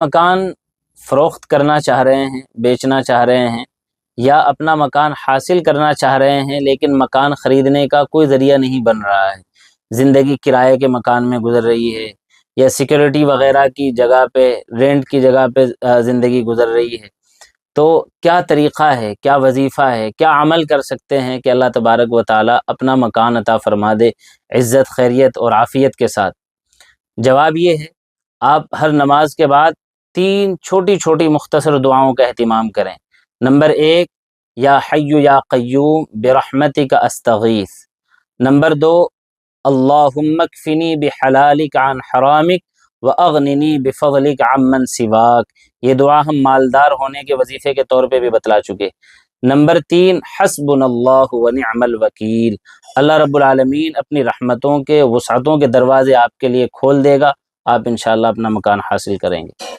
مکان فروخت کرنا چاہ رہے ہیں، بیچنا چاہ رہے ہیں، یا اپنا مکان حاصل کرنا چاہ رہے ہیں لیکن مکان خریدنے کا کوئی ذریعہ نہیں بن رہا ہے، زندگی کرائے کے مکان میں گزر رہی ہے یا سیکورٹی وغیرہ کی جگہ پہ، رینٹ کی جگہ پہ زندگی گزر رہی ہے، تو کیا طریقہ ہے، کیا وظیفہ ہے، کیا عمل کر سکتے ہیں کہ اللہ تبارک و تعالی اپنا مکان عطا فرما دے عزت، خیریت اور عافیت کے ساتھ؟ جواب یہ ہے، آپ ہر نماز کے بعد 3 چھوٹی چھوٹی مختصر دعاؤں کا اہتمام کریں۔ نمبر 1، یا حی یا قیوم برحمتک استغیث۔ نمبر 2، اللہم اکفنی بحلالک عن حرامک واغننی بفضلک عمن سواک۔ یہ دعا ہم مالدار ہونے کے وظیفے کے طور پہ بھی بتلا چکے۔ نمبر 3، حسبنا اللہ ونعم الوکیل۔ اللہ رب العالمین اپنی رحمتوں کے، وسعتوں کے دروازے آپ کے لیے کھول دے گا، آپ انشاءاللہ اپنا مکان حاصل کریں گے۔